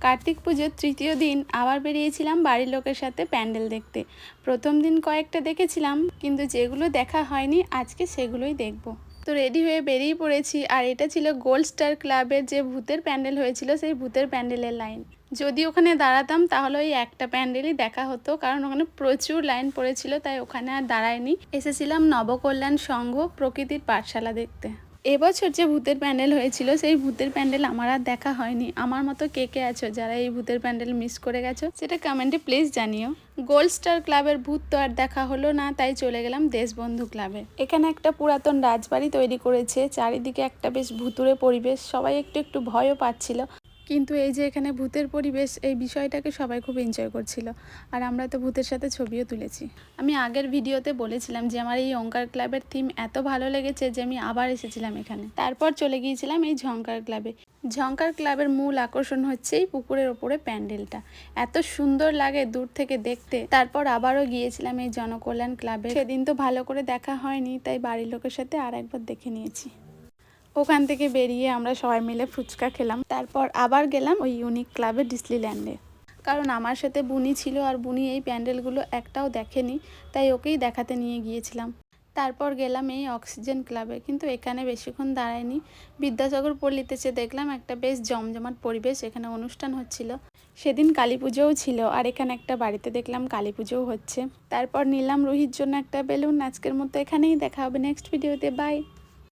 কার্তিক পুজোর তৃতীয় দিন আবার বেরিয়েছিলাম বাড়ির লোকের সাথে প্যান্ডেল দেখতে। প্রথম দিন কয়েকটা দেখেছিলাম, কিন্তু যেগুলো দেখা হয়নি আজকে সেগুলোই দেখব। তো রেডি হয়ে বেরিয়ে পড়েছি, আর এটা ছিল গোল্ড স্টার ক্লাবের যে ভূতের প্যান্ডেল হয়েছিল, সেই ভূতের প্যান্ডেলের লাইন। যদি ওখানে দাঁড়াতাম তাহলে ওই একটা প্যান্ডেলই দেখা হতো, কারণ ওখানে প্রচুর লাইন পড়েছিল, তাই ওখানে আর দাঁড়ায়নি। এসেছিলাম নবকল্যাণ সংঘ প্রকৃতির পাঠশালা দেখতে। এবছর যে ভূতের প্যান্ডেল হয়েছিল সেই ভূতের প্যান্ডেল আমার আর দেখা হয়নি। আমার মতো কে কে আছো যারা এই ভূতের প্যান্ডেল মিস করে গেছো, সেটা কমেন্টে প্লিজ জানিও। গোল্ড স্টার ক্লাবের ভূত তো আর দেখা হলো না, তাই চলে গেলাম দেশবন্ধু ক্লাবে। এখানে একটা পুরাতন রাজবাড়ি তৈরি করেছে, চারিদিকে একটা বেশ ভুতুড়ে পরিবেশ, সবাই একটু একটু ভয়ও পাচ্ছিল। কিন্তু এই যে এখানে ভূতের পরিবেশ, এই বিষয়টাকে সবাই খুব এনজয় করছিল, আর আমরা তো ভূতের সাথে ছবিও তুলেছি। আমি আগের ভিডিওতে বলেছিলাম যে আমার এই ওঙ্কার ক্লাবের থিম এত ভালো লেগেছে যে আমি আবার এসেছিলাম এখানে। তারপর চলে গিয়েছিলাম এই ঝঙ্কার ক্লাবে। ঝঙ্কার ক্লাবের মূল আকর্ষণ হচ্ছে এই পুকুরের ওপরে প্যান্ডেলটা, এত সুন্দর লাগে দূর থেকে দেখতে। তারপর আবারও গিয়েছিলাম এই জনকল্যাণ ক্লাবে। সেদিন তো ভালো করে দেখা হয়নি, তাই বাড়ির লোকের সাথে আর একবার দেখে নিয়েছি। ওখান থেকে বেরিয়ে আমরা সবাই মিলে ফুচকা খেলাম। তারপর আবার গেলাম ওই ইউনিক ক্লাবে ডিসনিল্যান্ডে, কারণ আমার সাথে বুনি ছিল, আর বুনি এই প্যান্ডেলগুলো একটাও দেখেনি, তাই ওকেই দেখাতে নিয়ে গিয়েছিলাম। তারপর গেলাম এই অক্সিজেন ক্লাবে, কিন্তু এখানে বেশিক্ষণ দাঁড়ায়নি। বিদ্যাসাগর পল্লীতে দেখলাম একটা বেশ জমজমাট পরিবেশ, এখানে অনুষ্ঠান হচ্ছিল। সেদিন কালী পুজোও ছিল, আর এখানে একটা বাড়িতে দেখলাম কালী পুজোও হচ্ছে। তারপর নিলাম রুহির জন্য একটা বেলুন। আজকের মতো এখানেই, দেখা হবে নেক্সট ভিডিওতে, বাই।